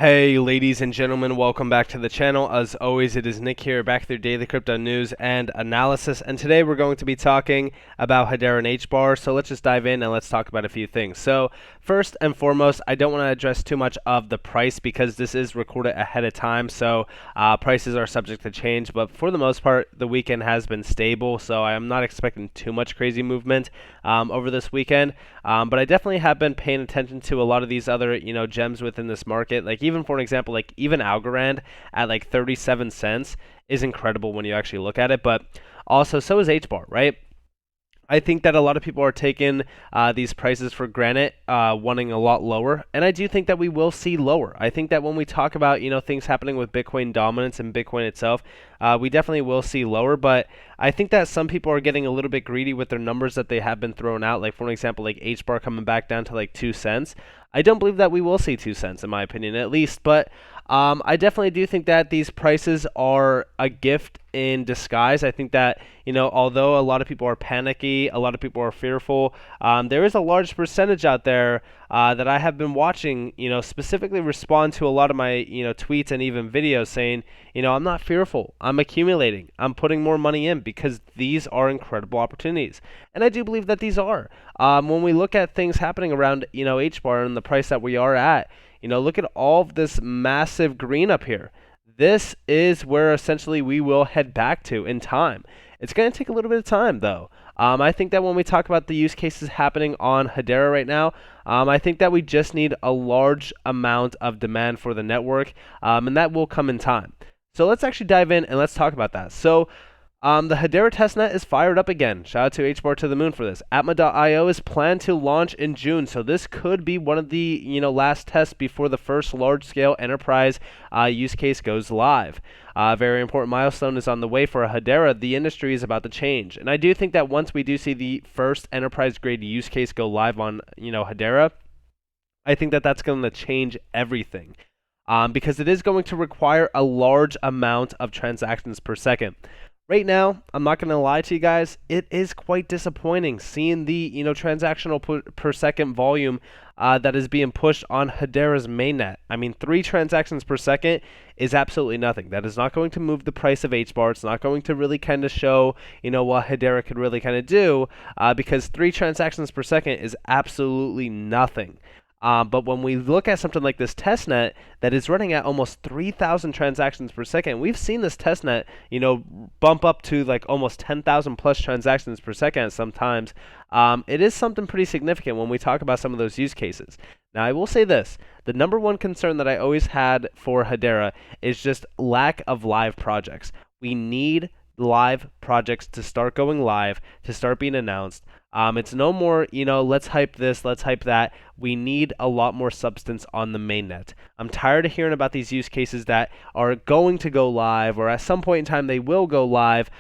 Hey ladies and gentlemen, welcome back to the channel. As always, it is Nick here, back with your daily crypto news and analysis, and today we're going to be talking about Hedera and Hbar. So let's just dive in and let's talk about a few things. So first and foremost, I don't want to address too much of the price because this is recorded ahead of time, so prices are subject to change, but for the most part the weekend has been stable, so I am not expecting too much crazy movement over this weekend. But I definitely have been paying attention to a lot of these other, gems within this market. Like even for an example, like even Algorand at like 37 cents is incredible when you actually look at it. But also, so is Hbar, right? I think that a lot of people are taking these prices for granted, wanting a lot lower, and I do think that we will see lower. I think that when we talk about things happening with Bitcoin dominance and Bitcoin itself, we definitely will see lower. But I think that some people are getting a little bit greedy with their numbers that they have been thrown out. Like for an example, like Hbar coming back down to like 2 cents. I don't believe that we will see 2 cents, in my opinion, at least. But I definitely do think that these prices are a gift in disguise. I think that, although a lot of people are panicky, a lot of people are fearful, there is a large percentage out there that I have been watching, specifically respond to a lot of my, tweets and even videos saying, I'm not fearful. I'm accumulating. I'm putting more money in because these are incredible opportunities. And I do believe that these are. When we look at things happening around, Hbar and the price that we are at, look at all of this massive green up here. This is where essentially we will head back to in time. It's going to take a little bit of time, though. I think that when we talk about the use cases happening on Hedera right now, I think that we just need a large amount of demand for the network, and that will come in time. So let's actually dive in and let's talk about that. So the Hedera testnet is fired up again. Shout out to Hbar to the moon for this. Atma.io is planned to launch in June, so this could be one of the last tests before the first large-scale enterprise use case goes live. A very important milestone is on the way for Hedera. The industry is about to change, and I do think that once we do see the first enterprise-grade use case go live on Hedera, I think that that's going to change everything. Because it is going to require a large amount of transactions per second. Right now, I'm not going to lie to you guys, it is quite disappointing seeing the transactional per second volume that is being pushed on Hedera's mainnet. I mean, 3 transactions per second is absolutely nothing. That is not going to move the price of Hbar. It's not going to really kind of show what Hedera could really kind of do because 3 transactions per second is absolutely nothing. But when we look at something like this testnet that is running at almost 3,000 transactions per second, we've seen this testnet, bump up to like almost 10,000 plus transactions per second sometimes. It is something pretty significant when we talk about some of those use cases. Now, I will say this. The number one concern that I always had for Hedera is just lack of live projects. We need live projects to start going live, to start being announced. It's no more, let's hype this, let's hype that. We need a lot more substance on the mainnet. I'm tired of hearing about these use cases that are going to go live, or at some point in time they will go live.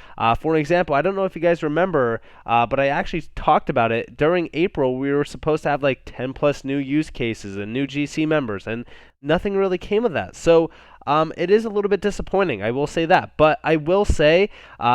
For an example, I don't know if you guys remember, but I actually talked about it. During April, we were supposed to have like 10 plus new use cases and new GC members, and nothing really came of that. So it is a little bit disappointing, I will say that. But I will say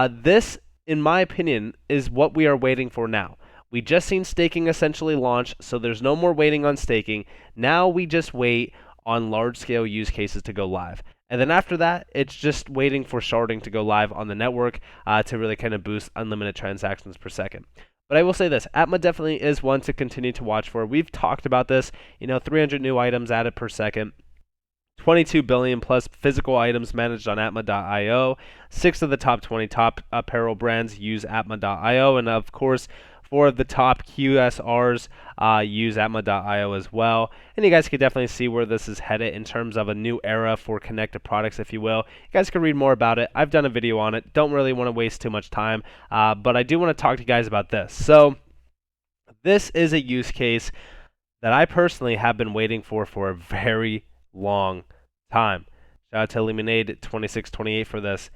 this, in my opinion, is what we are waiting for now. We just seen staking essentially launch, so there's no more waiting on staking. Now we just wait on large-scale use cases to go live. And then after that, it's just waiting for sharding to go live on the network to really kind of boost unlimited transactions per second. But I will say this, Atma definitely is one to continue to watch for. We've talked about this, 300 new items added per second. 22 billion plus physical items managed on Atma.io. 6 of the top 20 top apparel brands use Atma.io, and of course, 4 of the top QSRs use Atma.io as well. And you guys can definitely see where this is headed in terms of a new era for connected products, if you will. You guys can read more about it. I've done a video on it. Don't really want to waste too much time, but I do want to talk to you guys about this. So this is a use case that I personally have been waiting for a very long time. Shout out to Lemonade 2628 for this.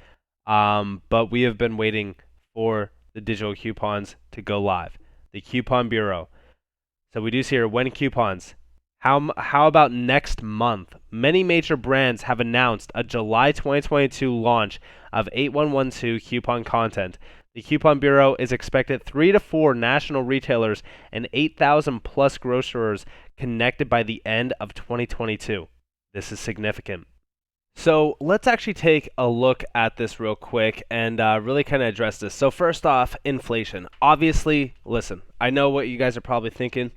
But we have been waiting for the digital coupons to go live. The Coupon Bureau. So we do see here when coupons. How about next month? Many major brands have announced a July 2022 launch of 8112 coupon content. The Coupon Bureau is expected 3 to 4 national retailers and 8,000 plus grocers connected by the end of 2022. This is significant. So let's actually take a look at this real quick and really kind of address this. So first off, inflation. Obviously, listen, I know what you guys are probably thinking.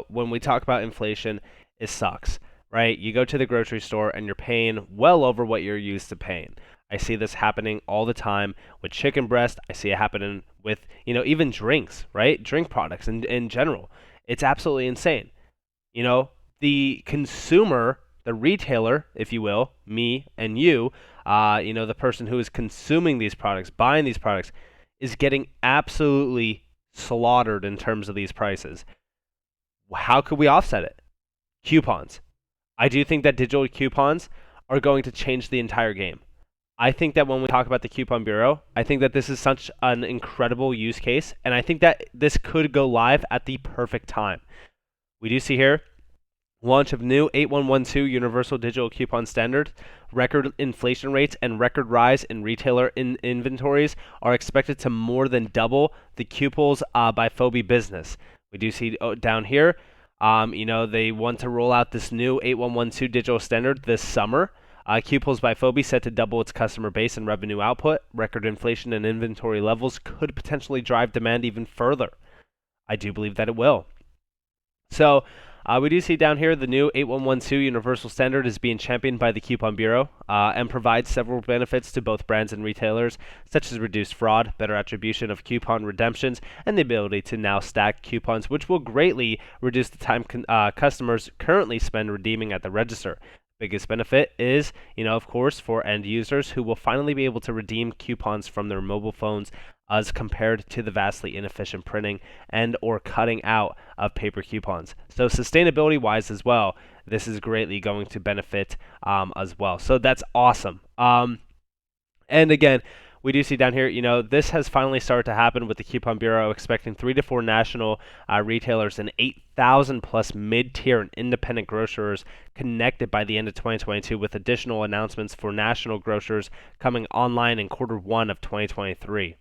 When we talk about inflation, it sucks, right? You go to the grocery store and you're paying well over what you're used to paying. I see this happening all the time with chicken breast. I see it happening with, even drinks, right? Drink products in general. It's absolutely insane. You know, the consumer, the retailer, if you will, me and you, the person who is consuming these products, buying these products, is getting absolutely slaughtered in terms of these prices. How could we offset it? Coupons. I do think that digital coupons are going to change the entire game. I think that when we talk about the Coupon Bureau, I think that this is such an incredible use case, and I think that this could go live at the perfect time. We do see here launch of new 8112 Universal Digital Coupon Standard, record inflation rates, and record rise in retailer inventories are expected to more than double the coupons by Fobi business. We do see down here, they want to roll out this new 8112 digital standard this summer. Coupons by Fobi set to double its customer base and revenue output. Record inflation and inventory levels could potentially drive demand even further. I do believe that it will. So we do see down here the new 8112 Universal Standard is being championed by the Coupon Bureau and provides several benefits to both brands and retailers, such as reduced fraud, better attribution of coupon redemptions, and the ability to now stack coupons, which will greatly reduce the time customers currently spend redeeming at the register. Biggest benefit is, of course, for end users who will finally be able to redeem coupons from their mobile phones as compared to the vastly inefficient printing and or cutting out of paper coupons. So sustainability wise as well, this is greatly going to benefit as well. So that's awesome. And again, we do see down here, this has finally started to happen with the Coupon Bureau expecting 3 to 4 national retailers and 8,000 plus mid-tier and independent grocers connected by the end of 2022, with additional announcements for national grocers coming online in Q1 of 2023.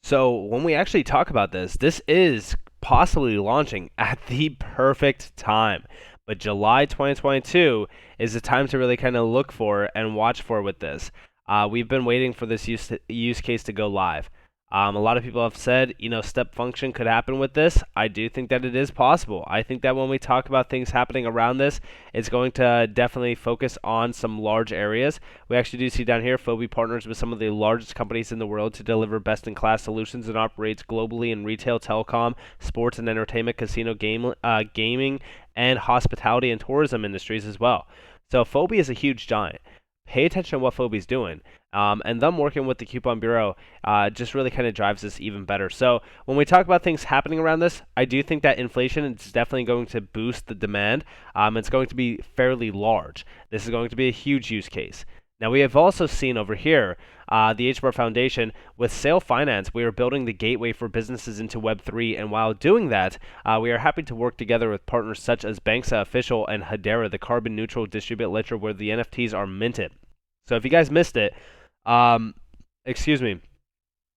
So when we actually talk about this is possibly launching at the perfect time. But July 2022 is the time to really kind of look for and watch for with this. We've been waiting for this use case to go live. A lot of people have said, step function could happen with this. I do think that it is possible. I think that when we talk about things happening around this, it's going to definitely focus on some large areas. We actually do see down here, Fobi partners with some of the largest companies in the world to deliver best-in-class solutions and operates globally in retail, telecom, sports and entertainment, casino, gaming, and hospitality and tourism industries as well. So Fobi is a huge giant. Pay attention to what Fobi's doing. And them working with the Coupon Bureau just really kind of drives this even better. So when we talk about things happening around this, I do think that inflation is definitely going to boost the demand. It's going to be fairly large. This is going to be a huge use case. Now, we have also seen over here the Hbar Foundation with Sale Finance. We are building the gateway for businesses into Web3, and while doing that, we are happy to work together with partners such as Banxa Official and Hedera, the carbon neutral distributed ledger where the NFTs are minted. So if you guys missed it,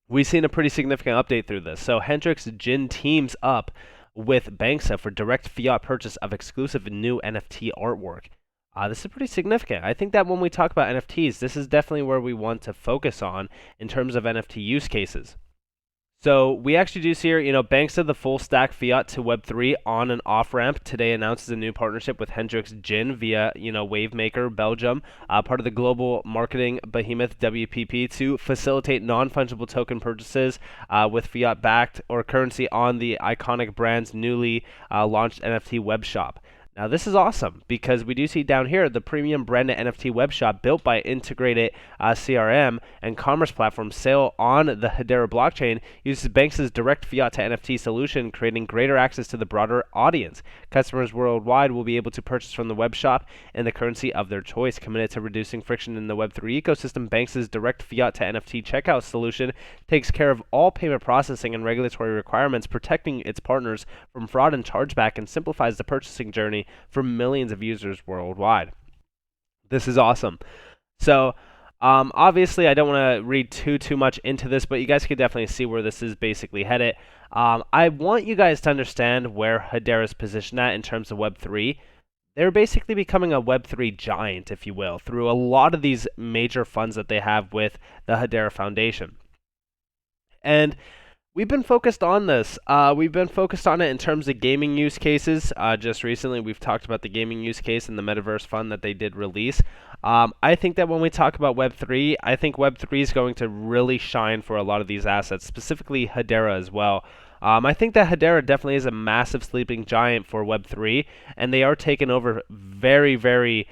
we've seen a pretty significant update through this. So Hendrix Gin teams up with Banxa for direct fiat purchase of exclusive new NFT artwork. This is pretty significant. I think that when we talk about NFTs, this is definitely where we want to focus on in terms of NFT use cases. So we actually do see here, Banxa, the full stack fiat to Web3 on and off ramp, today announces a new partnership with Hendrix Gin via, Wavemaker Belgium, part of the global marketing behemoth WPP, to facilitate non-fungible token purchases with fiat backed or currency on the iconic brand's newly launched NFT web shop. Now, this is awesome because we do see down here the premium branded NFT web shop built by integrated CRM and commerce platform Sale on the Hedera blockchain uses Banxa's direct fiat to NFT solution, creating greater access to the broader audience. Customers worldwide will be able to purchase from the web shop in the currency of their choice. Committed to reducing friction in the Web3 ecosystem, Banxa's direct fiat to NFT checkout solution takes care of all payment processing and regulatory requirements, protecting its partners from fraud and chargeback, and simplifies the purchasing journey for millions of users worldwide. This is awesome. So obviously I don't want to read too much into this, but you guys can definitely see where this is basically headed. I want you guys to understand where Hedera's positioned at in terms of Web3. they're basically becoming a Web3 giant, if you will, through a lot of these major funds that they have with the Hedera Foundation. And we've been focused on this. We've been focused on it in terms of gaming use cases. Just recently, we've talked about the gaming use case and the Metaverse Fund that they did release. I think that when we talk about Web3, I think Web3 is going to really shine for a lot of these assets, specifically Hedera as well. I think that Hedera definitely is a massive sleeping giant for Web3, and they are taken over very, very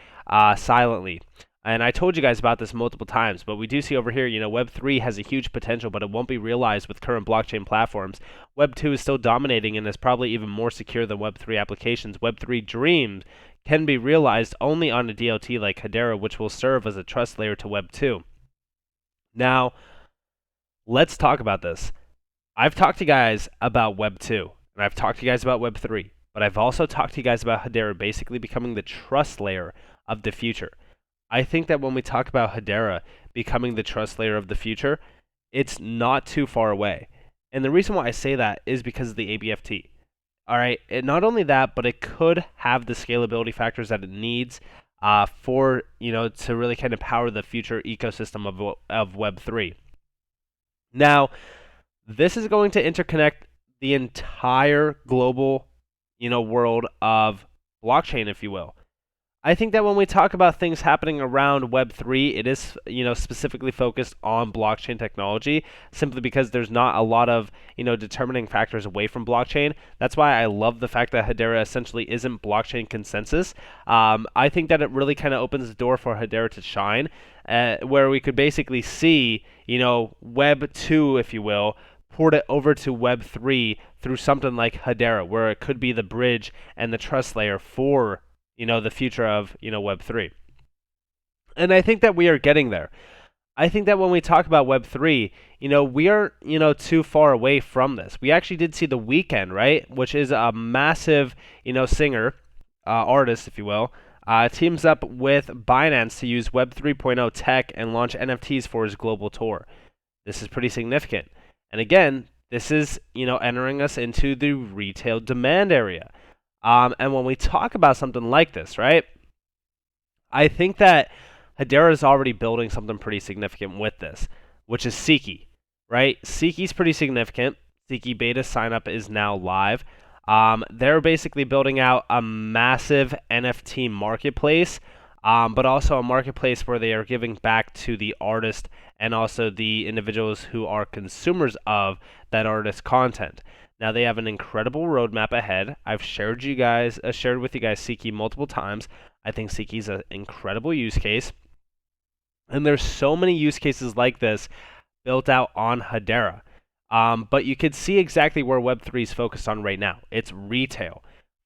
silently. And I told you guys about this multiple times, but we do see over here, Web3 has a huge potential, but it won't be realized with current blockchain platforms. Web2 is still dominating and is probably even more secure than Web3 applications. Web3 dreams can be realized only on a DLT like Hedera, which will serve as a trust layer to Web2. Now, let's talk about this. I've talked to you guys about Web2, and I've talked to you guys about Web3, but I've also talked to you guys about Hedera basically becoming the trust layer of the future. I think that when we talk about Hedera becoming the trust layer of the future, it's not too far away. And the reason why I say that is because of the ABFT. All right, not only that, but it could have the scalability factors that it needs for to really kind of power the future ecosystem of Web3. Now, this is going to interconnect the entire global world of blockchain, if you will. I think that when we talk about things happening around Web3, it is, specifically focused on blockchain technology, simply because there's not a lot of, determining factors away from blockchain. That's why I love the fact that Hedera essentially isn't blockchain consensus. I think that it really kind of opens the door for Hedera to shine, where we could basically see, Web 2, if you will, port it over to Web 3 through something like Hedera, where it could be the bridge and the trust layer for the future of, Web3. And I think that we are getting there. I think that when we talk about Web3, we are, too far away from this. We actually did see The Weeknd, right? Which is a massive, singer, artist, if you will, teams up with Binance to use Web 3.0 tech and launch NFTs for his global tour. This is pretty significant. And again, this is, entering us into the retail demand area. And when we talk about something like this, right, I think that Hedera is already building something pretty significant with this, which is Seeky, right? Seeky's pretty significant. Seeky beta signup is now live. They're basically building out a massive NFT marketplace, but also a marketplace where they are giving back to the artist and also the individuals who are consumers of that artist's content. Now they have an incredible roadmap ahead. I've shared with you guys Seeky multiple times. I think Seeky's an incredible use case. And there's so many use cases like this built out on Hedera. But you can see exactly where Web3 is focused on right now. It's retail,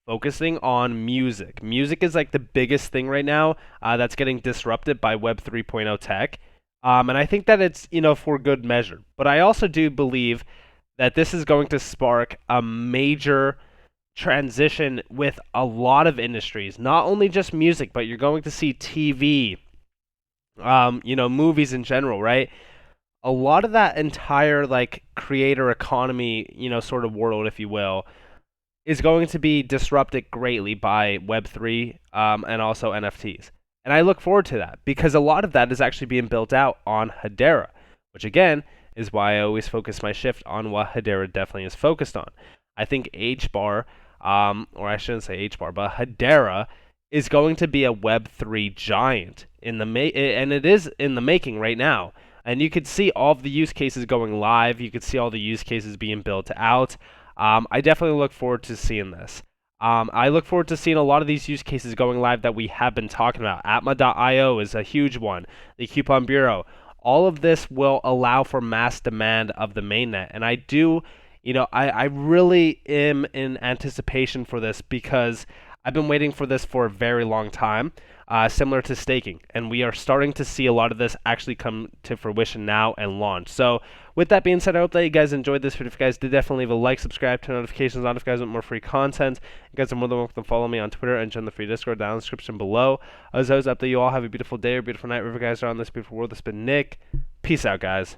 focusing on music. Music is like the biggest thing right now that's getting disrupted by Web 3.0 tech. And I think that it's, for good measure. But I also do believe that this is going to spark a major transition with a lot of industries, not only just music, but you're going to see TV, movies in general, right? A lot of that entire creator economy, sort of world, if you will, is going to be disrupted greatly by Web3 and also NFTs. And I look forward to that because a lot of that is actually being built out on Hedera, which again is why I always focus my shift on what Hedera definitely is focused on. I think Hbar, or I shouldn't say Hbar, but Hedera is going to be a Web3 giant and it is in the making right now. And you could see all of the use cases going live. You could see all the use cases being built out. I definitely look forward to seeing this. I look forward to seeing a lot of these use cases going live that we have been talking about. Atma.io is a huge one. The Coupon Bureau. All of this will allow for mass demand of the mainnet. And I do, I really am in anticipation for this because I've been waiting for this for a very long time, similar to staking. And we are starting to see a lot of this actually come to fruition now and launch. So with that being said, I hope that you guys enjoyed this video. If you guys did, definitely leave a like, subscribe, turn notifications on if you guys want more free content. You guys are more than welcome to follow me on Twitter and join the free Discord down in the description below. As always, I hope that you all have a beautiful day or beautiful night wherever you guys are on this beautiful world. This has been Nick. Peace out, guys.